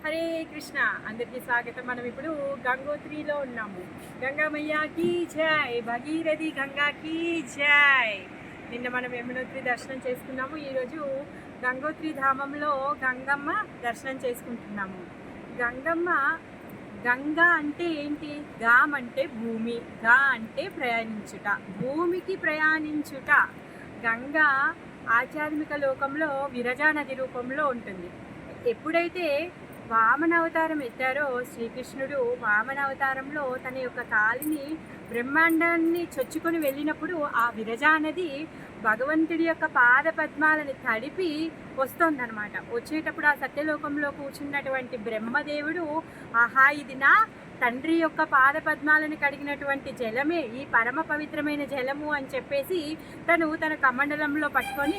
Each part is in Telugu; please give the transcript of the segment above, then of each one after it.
హరే కృష్ణ, అందరికీ స్వాగతం. మనం ఇప్పుడు గంగోత్రిలో ఉన్నాము. గంగామయ్య కీ జై, భగీరథి గంగా కీ జై. నిన్న మనం యమునోత్రి దర్శనం చేసుకున్నాము. ఈరోజు గంగోత్రి ధామంలో గంగమ్మ దర్శనం చేసుకుంటున్నాము. గంగమ్మ, గంగా అంటే ఏంటి? గామ్ అంటే భూమి, గా అంటే ప్రయాణించుట, భూమికి ప్రయాణించుట. గంగా ఆధ్యాత్మిక లోకంలో విరజా నది రూపంలో ఉంటుంది. ఎప్పుడైతే వామన అవతారం ఎత్తారో శ్రీకృష్ణుడు, వామన అవతారంలో తన యొక్క కాలిని బ్రహ్మాండాన్ని చొచ్చుకొని వెళ్ళినప్పుడు ఆ విరజా నది భగవంతుడి యొక్క పాద పద్మాలను తడిపి వస్తోందనమాట. వచ్చేటప్పుడు ఆ సత్యలోకంలో కూర్చున్నటువంటి బ్రహ్మదేవుడు, ఆహా ఇది నా తండ్రి యొక్క పాద పద్మాలను కడిగినటువంటి జలమే, ఈ పరమ పవిత్రమైన జలము అని చెప్పేసి తన కమండలంలో పట్టుకొని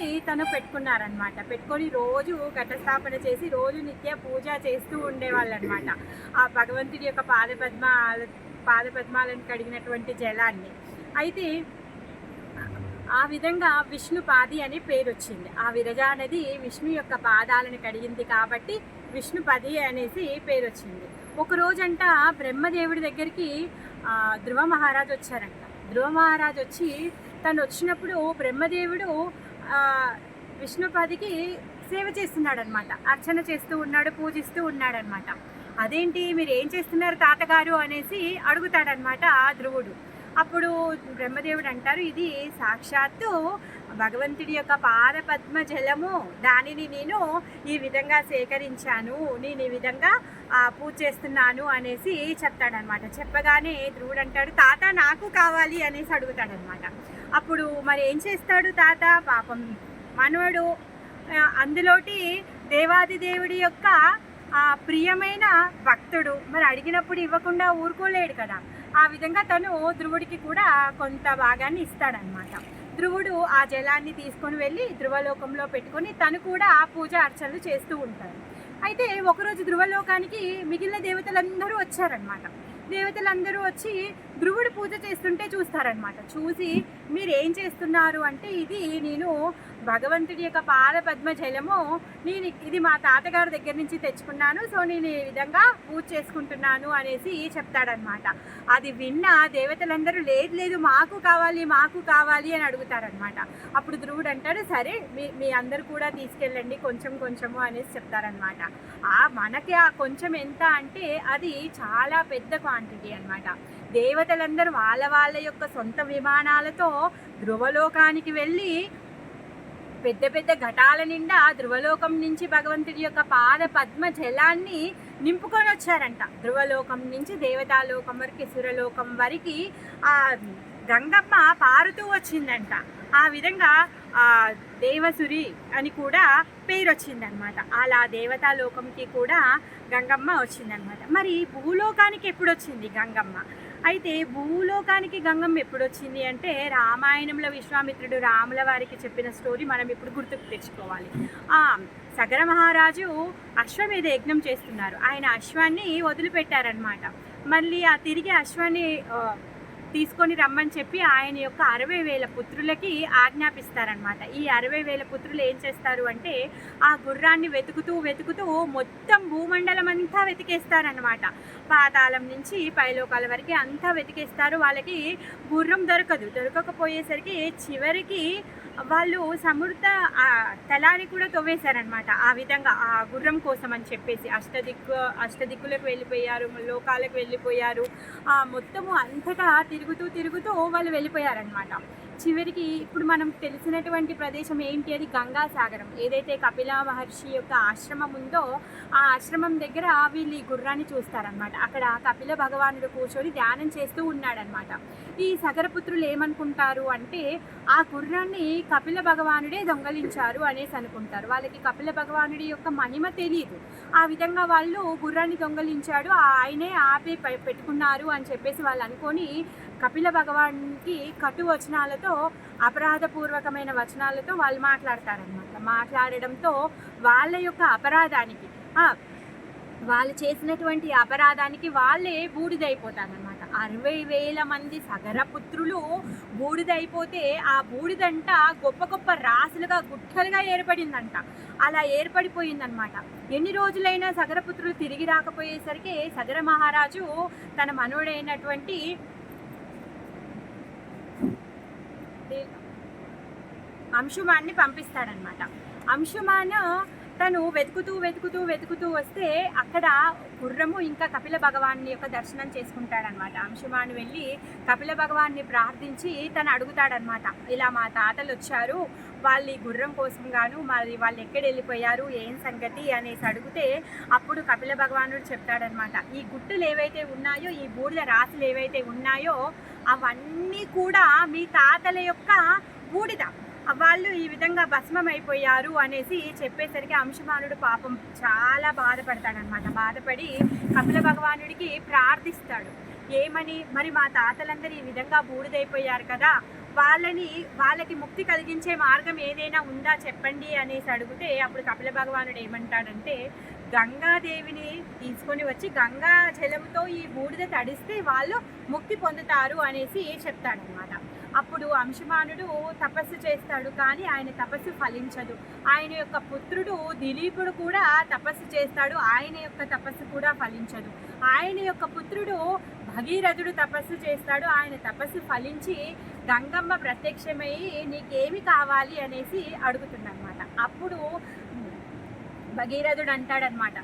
పెట్టుకున్నారనమాట. పెట్టుకొని రోజు ఘటస్థాపన చేసి రోజు నిత్య పూజ చేస్తూ ఉండేవాళ్ళు అనమాట. ఆ భగవంతుడి యొక్క పాద పద్మాలను కడిగినటువంటి జలాన్ని. అయితే ఆ విధంగా విష్ణుపాది అనే పేరు వచ్చింది. ఆ విరజా నది విష్ణు యొక్క పాదాలను కడిగింది కాబట్టి విష్ణుపది అనేసి పేరు వచ్చింది. ఒక రోజంట బ్రహ్మదేవుడి దగ్గరికి ధ్రువ మహారాజు వచ్చారంట. ధ్రువ మహారాజు వచ్చి తను వచ్చినప్పుడు బ్రహ్మదేవుడు విష్ణుపదికి సేవ చేస్తున్నాడనమాట, అర్చన చేస్తూ ఉన్నాడు, పూజిస్తూ ఉన్నాడనమాట. అదేంటి మీరు ఏం చేస్తున్నారు తాతగారు అనేసి అడుగుతాడనమాట ధ్రువుడు. అప్పుడు బ్రహ్మదేవుడు అంటారు, ఇది సాక్షాత్తు భగవంతుడి యొక్క పాద పద్మ జలము, దానిని నేను ఈ విధంగా సేకరించాను, నేను ఈ విధంగా పూజ చేస్తున్నాను అనేసి చెప్తాడనమాట. చెప్పగానే ధ్రువుడు అంటాడు, తాత నాకు కావాలి అనేసి అడుగుతాడనమాట. అప్పుడు మరి ఏం చేస్తాడు తాత? పాపం మనవడు అందులోటి దేవాది దేవుడి యొక్క ప్రియమైన భక్తుడు, మరి అడిగినప్పుడు ఇవ్వకుండా ఊరుకోలేడు కదా. ఆ విధంగా తను ధ్రువుడికి కూడా కొంత భాగాన్ని ఇస్తాడనమాట. ధ్రువుడు ఆ జలాన్ని తీసుకొని వెళ్ళి ధ్రువలోకంలో పెట్టుకొని తను కూడా పూజ అర్చనలు చేస్తూ ఉంటారు. అయితే ఒకరోజు ధ్రువలోకానికి మిగిలిన దేవతలందరూ వచ్చారనమాట. దేవతలందరూ వచ్చి ధ్రువుడు పూజ చేస్తుంటే చూస్తారనమాట. చూసి మీరు ఏం చేస్తున్నారు అంటే, ఇది నేను భగవంతుడి యొక్క పాద పద్మ జలము, ఇది మా తాతగారి దగ్గర నుంచి తెచ్చుకున్నాను, సో నేను ఈ విధంగా పూజ చేసుకుంటున్నాను అనేసి చెప్తాడనమాట. అది విన్న దేవతలందరూ లేదు లేదు మాకు కావాలి మాకు కావాలి అని అడుగుతారనమాట. అప్పుడు ధ్రువుడు అంటాడు, సరే మీ అందరూ కూడా తీసుకెళ్ళండి కొంచెం కొంచెము అనేసి చెప్తారనమాట. మనకి ఆ కొంచెం ఎంత అంటే అది చాలా పెద్ద క్వాంటిటీ అనమాట. దేవతలందరూ వాళ్ళ యొక్క సొంత విమానాలతో ధ్రువలోకానికి వెళ్ళి పెద్ద పెద్ద ఘటాల నిండా ధ్రువలోకం నుంచి భగవంతుడి యొక్క పాద పద్మ జలాన్ని నింపుకొని వచ్చారంట. ధ్రువలోకం నుంచి దేవతాలోకం వరకు, సురలోకం వరకు ఆ గంగమ్మ పారుతూ వచ్చిందంట. ఆ విధంగా దేవసురి అని కూడా పేరు వచ్చిందనమాట. అలా దేవతాలోకంకి కూడా గంగమ్మ వచ్చిందనమాట. మరి భూలోకానికి ఎప్పుడు వచ్చింది గంగమ్మ? అయితే భూలోకానికి గంగమ్మ ఎప్పుడు వచ్చింది అంటే, రామాయణంలో విశ్వామిత్రుడు రాముల వారికి చెప్పిన స్టోరీ మనం ఇప్పుడు గుర్తుకు తెచ్చుకోవాలి. సగర మహారాజు అశ్వమేధ యజ్ఞం చేస్తున్నారు. ఆయన అశ్వాన్ని వదిలిపెట్టారనమాట. మళ్ళీ తిరిగి అశ్వాన్ని తీసుకొని రమ్మని చెప్పి ఆయన యొక్క 60,000 పుత్రులకి ఆజ్ఞాపిస్తారనమాట. ఈ 60,000 పుత్రులు ఏం చేస్తారు అంటే, ఆ గుర్రాన్ని వెతుకుతూ మొత్తం భూమండలం అంతా వెతికేస్తారనమాట. పాతాళం నుంచి పైలోకాల వరకు అంతా వెతికేస్తారు. వాళ్ళకి గుర్రం దొరకకపోయేసరికి చివరికి వాళ్ళు సముద్ర తలాన్ని కూడా తవ్వేశారనమాట. ఆ విధంగా ఆ గుర్రం కోసం అని చెప్పేసి అష్టదిక్కులకు వెళ్ళిపోయారు, లోకాలకు వెళ్ళిపోయారు. మొత్తము అంతటా తిరుగుతూ వాళ్ళు వెళ్ళిపోయారనమాట. చివరికి ఇప్పుడు మనం తెలిసినటువంటి ప్రదేశం ఏంటి? అది గంగాసాగరం. ఏదైతే కపిల మహర్షి యొక్క ఆశ్రమం ఉందో ఆ ఆశ్రమం దగ్గర వీళ్ళు ఈ గుర్రాన్ని చూస్తారనమాట. అక్కడ కపిల భగవానుడు కూర్చొని ధ్యానం చేస్తూ ఉన్నాడనమాట. ఈ సగరపుత్రులు ఏమనుకుంటారు అంటే, ఆ గుర్రాన్ని కపిల భగవానుడే దొంగలించారు అనేసి అనుకుంటారు. వాళ్ళకి కపిల భగవానుడి యొక్క మహిమ తెలియదు. ఆ విధంగా వాళ్ళు గుర్రాన్ని దొంగలించాడు, ఆయనే ఆపి పెట్టుకున్నారు అని చెప్పేసి వాళ్ళు అనుకొని కపిల భగవాన్కి కటు వచనాలతో, అపరాధపూర్వకమైన వచనాలతో వాళ్ళు మాట్లాడతారనమాట. మాట్లాడడంతో వాళ్ళ యొక్క అపరాధానికి, వాళ్ళు చేసినటువంటి అపరాధానికి వాళ్ళే బూడిదైపోతారనమాట. 60,000 మంది సగరపుత్రులు బూడిదైపోతే ఆ బూడిదంట గొప్ప గొప్ప రాసులుగా గుట్టలుగా ఏర్పడిందంట. అలా ఏర్పడిపోయిందనమాట. ఎన్ని రోజులైనా సగరపుత్రులు తిరిగి రాకపోయేసరికి సగర మహారాజు తన మనవడైనటువంటి అంశుమాన్ని పంపిస్తాడనమాట. అంశుమాన్ తను వెతుకుతూ వస్తే అక్కడ గుర్రము ఇంకా కపిల భగవాన్ని యొక్క దర్శనం చేసుకుంటాడనమాట. అంశుమాన్ వెళ్ళి కపిల భగవాన్ని ప్రార్థించి తను అడుగుతాడనమాట, ఇలా మా తాతలు వచ్చారు, వాళ్ళు ఈ గుర్రం కోసం గాను మరి వాళ్ళు ఎక్కడ వెళ్ళిపోయారు, ఏం సంగతి అనేసి అడిగితే అప్పుడు కపిల భగవానుడు చెప్తాడనమాట, ఈ గుట్టలు ఏవైతే ఉన్నాయో, ఈ బూడిద రాసులు ఏవైతే ఉన్నాయో అవన్నీ కూడా మీ తాతల యొక్క బూడిద, వాళ్ళు ఈ విధంగా భస్మం అయిపోయారు అనేసి చెప్పేసరికి అంశుమానుడు పాపం చాలా బాధపడతాడనమాట. బాధపడి కపిల భగవానుడికి ప్రార్థిస్తాడు. ఏమని, మరి మా తాతలందరూ ఈ విధంగా బూడిదైపోయారు కదా, వాళ్ళకి ముక్తి కలిగించే మార్గం ఏదైనా ఉందా చెప్పండి అనేసి అడిగితే అప్పుడు కపిల భగవానుడు ఏమంటాడంటే, గంగాదేవిని తీసుకొని వచ్చి గంగా జలంతో ఈ బూడిద తడిస్తే వాళ్ళు ముక్తి పొందుతారు అనేసి చెప్తాడనమాట. అప్పుడు అంశుమానుడు తపస్సు చేస్తాడు, కానీ ఆయన తపస్సు ఫలించదు. ఆయన యొక్క పుత్రుడు దిలీపుడు కూడా తపస్సు చేస్తాడు, ఆయన యొక్క తపస్సు కూడా ఫలించదు. ఆయన యొక్క పుత్రుడు భగీరథుడు తపస్సు చేస్తాడు, ఆయన తపస్సు ఫలించి గంగమ్మ ప్రత్యక్షమై నీకేమి కావాలి అనేసి అడుగుతుందన్నమాట. అప్పుడు భగీరథుడు అంటాడనమాట,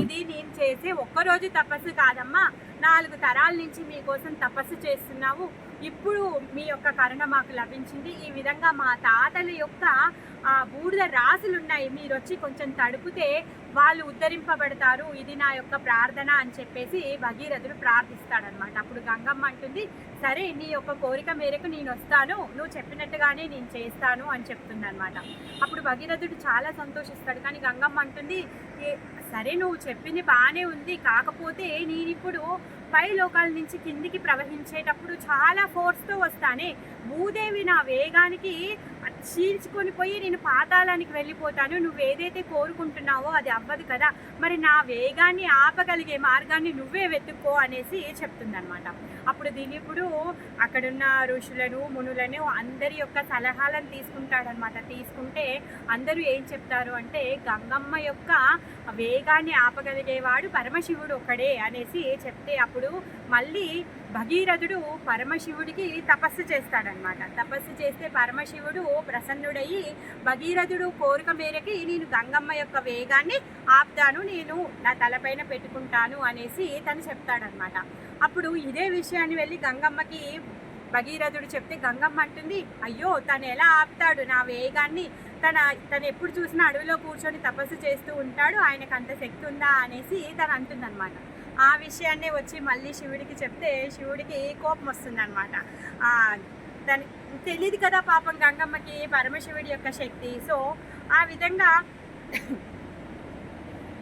ఇది నేను చేసే ఒక్కరోజు తపస్సు కాదమ్మా, 4 తరాల నుంచి మీకోసం తపస్సు చేస్తున్నావు, ఇప్పుడు మీ యొక్క కరుణ మాకు లభించింది, ఈ విధంగా మా తాతల యొక్క బూడిద రాసులున్నాయి, మీరు వచ్చి కొంచెం తడిపితే వాళ్ళు ఉద్ధరింపబడతారు, ఇది నా యొక్క ప్రార్థన అని చెప్పేసి భగీరథుడు ప్రార్థిస్తాడనమాట. అప్పుడు గంగమ్మ అంటుంది, సరే నీ యొక్క కోరిక మేరకు నేను వస్తాను, నువ్వు చెప్పినట్టుగానే నేను చేస్తాను అని చెప్తుంది అనమాట. అప్పుడు భగీరథుడు చాలా సంతోషిస్తాడు, కానీ గంగమ్మ అంటుంది, సరే నువ్వు చెప్పింది బాగానే ఉంది, కాకపోతే నేను ఇప్పుడు పై లోకాల నుంచి కిందికి ప్రవహించేటప్పుడు చాలా ఫోర్స్తో వస్తానే, భూదేవి నా వేగానికి చీల్చుకొని పోయి నేను పాతాళానికి వెళ్ళిపోతాను, నువ్వు ఏదైతే కోరుకుంటున్నావో అది అవ్వదు కదా, మరి నా వేగాన్ని ఆపగలిగే మార్గాన్ని నువ్వే వెతుక్కో అనేసి చెప్తుందనమాట. అప్పుడు దిలీపుడు అక్కడున్న ఋషులను మునులను అందరి యొక్క సలహాలను తీసుకుంటాడనమాట. తీసుకుంటే అందరూ ఏం చెప్తారు అంటే, గంగమ్మ యొక్క వేగాన్ని ఆపగలిగేవాడు పరమశివుడు ఒకడే అనేసి చెప్తే అప్పుడు మళ్ళీ భగీరథుడు పరమశివుడికి తపస్సు చేస్తాడనమాట. తపస్సు చేస్తే పరమశివుడు ప్రసన్నుడయ్యి భగీరథుడు కోరిక మేరకి నేను గంగమ్మ యొక్క వేగాన్ని ఆపుతాను, నేను నా తలపైన పెట్టుకుంటాను అనేసి తను చెప్తాడనమాట. అప్పుడు ఇదే విషయాన్ని వెళ్ళి గంగమ్మకి భగీరథుడు చెప్తే గంగమ్మ అంటుంది, అయ్యో తను ఎలా ఆపుతాడు నా వేగాన్ని, తను ఎప్పుడు చూసినా అడవిలో కూర్చొని తపస్సు చేస్తూ ఉంటాడు, ఆయనకు అంత శక్తి ఉందా అనేసి తను అంటుందన్నమాట. ఆ విషయాన్నే వచ్చి మళ్ళీ శివుడికి చెప్తే శివుడికి కోపం వస్తుందన్నమాట. దానికి తెలియదు కదా పాపం గంగమ్మకి పరమశివుడి యొక్క శక్తి. సో ఆ విధంగా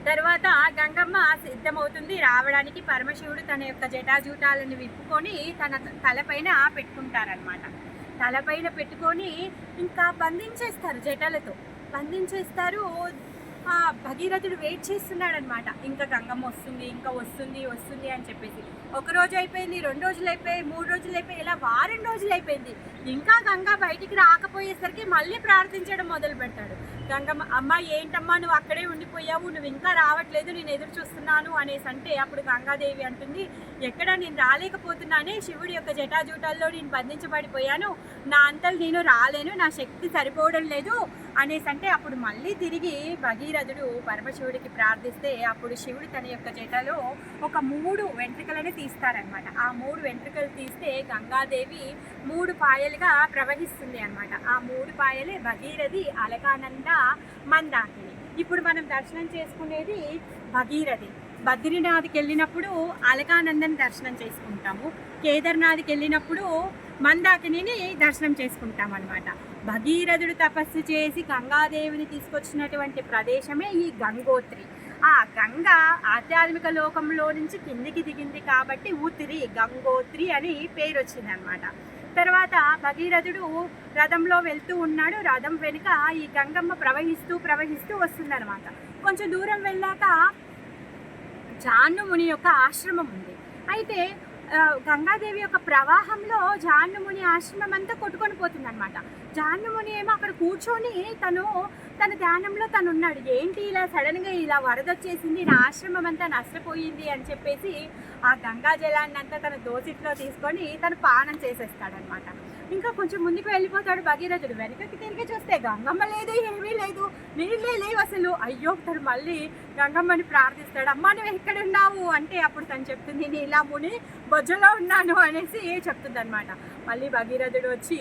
తర్వాత గంగమ్మ సిద్ధమవుతుంది రావడానికి. పరమశివుడు తన యొక్క జటాజూటాలను విప్పుకొని తన తలపైన పెట్టుకుంటారనమాట. తలపైన పెట్టుకొని ఇంకా బంధించేస్తారు, జటలతో బంధించేస్తారు. భగీరథుడు వెయిట్ చేస్తున్నాడనమాట, ఇంకా గంగమ్మ వస్తుంది, ఇంకా వస్తుంది అని చెప్పేసి. 1 రోజు అయిపోయింది, 2 రోజులు అయిపోయి, 3 రోజులు అయిపోయి, ఇలా వారం రోజులు అయిపోయింది. ఇంకా గంగ బయటికి రాకపోయేసరికి మళ్ళీ ప్రార్థించడం మొదలు పెడతాడు. గంగమ్మ, అమ్మ ఏంటమ్మా నువ్వు అక్కడే ఉండిపోయావు, నువ్వు ఇంకా రావట్లేదు, నేను ఎదురు చూస్తున్నాను అనేసి అంటే అప్పుడు గంగాదేవి అంటుంది, ఎక్కడ నేను రాలేకపోతున్నానే, శివుడి యొక్క జటాజూటాల్లో నేను బంధించబడిపోయాను, నా అంతలు నేను రాలేను, నా శక్తి సరిపోవడం లేదు అనేసి అంటే అప్పుడు మళ్ళీ తిరిగి భగీరథుడు పరమశివుడికి ప్రార్థిస్తే అప్పుడు శివుడు తన యొక్క జటలో ఒక 3 వెంట్రుకలని తీస్తారనమాట. ఆ 3 వెంట్రుకలు తీస్తే గంగాదేవి 3 పాయలుగా ప్రవహిస్తుంది అనమాట. ఆ 3 పాయలే భగీరథి, అలకానంద, మందాకిని. ఇప్పుడు మనం దర్శనం చేసుకునేది భగీరథి. బద్రీనాథ్కి వెళ్ళినప్పుడు అలకానందని దర్శనం చేసుకుంటాము, కేదార్నాథ్కి వెళ్ళినప్పుడు మందాకిని దర్శనం చేసుకుంటాం అనమాట. భగీరథుడు తపస్సు చేసి గంగాదేవిని తీసుకొచ్చినటువంటి ప్రదేశమే ఈ గంగోత్రి. ఆ గంగ ఆధ్యాత్మిక లోకంలో నుంచి కిందికి దిగింది కాబట్టి ఊత్రి, గంగోత్రి అని పేరు వచ్చింది అనమాట. తర్వాత భగీరథుడు రథంలో వెళ్తూ ఉన్నాడు, రథం వెనుక ఈ గంగమ్మ ప్రవహిస్తూ వస్తుందన్నమాట. కొంచెం దూరం వెళ్ళాక జాను ముని యొక్క ఆశ్రమం ఉంది. అయితే గంగాదేవి యొక్క ప్రవాహంలో జాహ్నముని ఆశ్రమం అంతా కొట్టుకొని పోతుందన్నమాట. జాహ్నముని ఏమో అక్కడ కూర్చొని తన ధ్యానంలో తను ఉన్నాడు. ఏంటి ఇలా సడన్గా ఇలా వరదొచ్చేసింది, నా ఆశ్రమం అంతా నష్టపోయింది అని చెప్పేసి ఆ గంగా జలాన్ని అంతా తన దోసిట్లో తీసుకొని తను పానం చేసేస్తాడనమాట. ఇంకా కొంచెం ముందుకు వెళ్ళిపోతాడు భగీరథుడు. వెనకకి తిరిగి చూస్తే గంగమ్మ లేదు, ఏమీ లేదు, నీళ్ళే లేవు అసలు. అయ్యో, తను మళ్ళీ గంగమ్మని ప్రార్థిస్తాడు. అమ్మ నువ్వు ఎక్కడున్నావు అంటే అప్పుడు తను చెప్తుంది, నేను ఇలా ముని బొజ్జలో ఉన్నాను అనేసి చెప్తుంది అనమాట. మళ్ళీ భగీరథుడు వచ్చి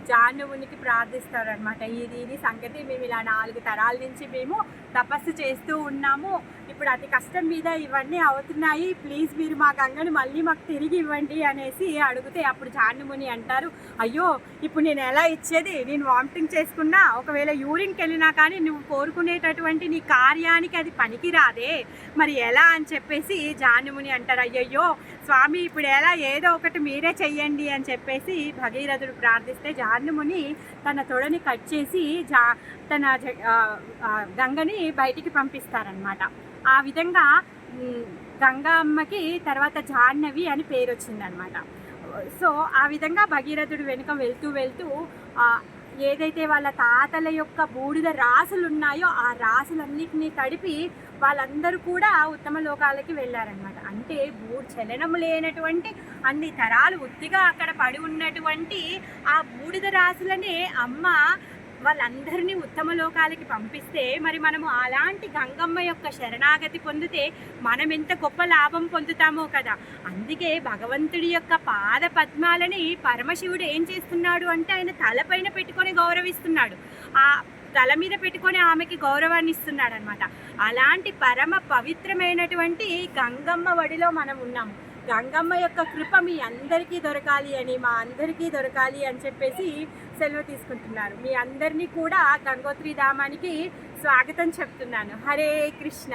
జాహ్నవునికి ప్రార్థిస్తాడనమాట. ఇది సంగతి, మేము ఇలా 4 తరాల నుంచి మేము తపస్సు చేస్తూ ఉన్నాము, ఇప్పుడు అతి కష్టం మీద ఇవన్నీ అవుతున్నాయి, ప్లీజ్ మీరు మా గంగని మళ్ళీ మాకు తిరిగి ఇవ్వండి అనేసి అడిగితే అప్పుడు జాహ్నముని అంటారు, అయ్యో ఇప్పుడు నేను ఎలా ఇచ్చేది, నేను వామిటింగ్ చేసుకున్నా, ఒకవేళ యూరిన్కి వెళ్ళినా కానీ నువ్వు కోరుకునేటటువంటి నీ కార్యానికి అది పనికి రాదే, మరి ఎలా అని చెప్పేసి జాహ్నముని అంటారు. అయ్యయ్యో స్వామి, ఇప్పుడు ఎలా, ఏదో ఒకటి మీరే చెయ్యండి అని చెప్పేసి భగీరథుడు ప్రార్థిస్తే జాహ్నముని తన తొడని కట్ చేసి తన గంగని బయటికి పంపిస్తారనమాట. ఆ విధంగా గంగా అమ్మకి తర్వాత జాహ్నవి అని పేరు వచ్చిందనమాట. సో ఆ విధంగా భగీరథుడు వెనుక వెళ్తూ ఏదైతే వాళ్ళ తాతల యొక్క బూడిద రాసులు ఉన్నాయో ఆ రాసులన్నిటినీ తడిపి వాళ్ళందరూ కూడా ఉత్తమ లోకాలకి వెళ్ళారనమాట. అంటే చలనము లేనటువంటి అన్ని తరాలు ఉత్తిగా అక్కడ పడి ఉన్నటువంటి ఆ బూడిద రాసులనే అమ్మ వాళ్ళందరినీ ఉత్తమ లోకాలకి పంపిస్తే, మరి మనము అలాంటి గంగమ్మ యొక్క శరణాగతి పొందితే మనం ఎంత గొప్ప లాభం పొందుతామో కదా. అందుకే భగవంతుడి యొక్క పాద పద్మాలని పరమశివుడు ఏం చేస్తున్నాడు అంటే ఆయన తలపైన పెట్టుకొని గౌరవిస్తున్నాడు, ఆ తల మీద పెట్టుకొని ఆమెకి గౌరవాన్ని ఇస్తున్నాడు అనమాట. అలాంటి పరమ పవిత్రమైనటువంటి గంగమ్మ వడిలో మనం ఉన్నాము. గంగమ్మ యొక్క కృప మీ అందరికీ దొరకాలి అని, మా అందరికీ దొరకాలి అని చెప్పేసి సెలవు తీసుకుంటున్నారు. మీ అందరినీ కూడా గంగోత్రి ధామానికి స్వాగతం చెప్తున్నాను. హరే కృష్ణ.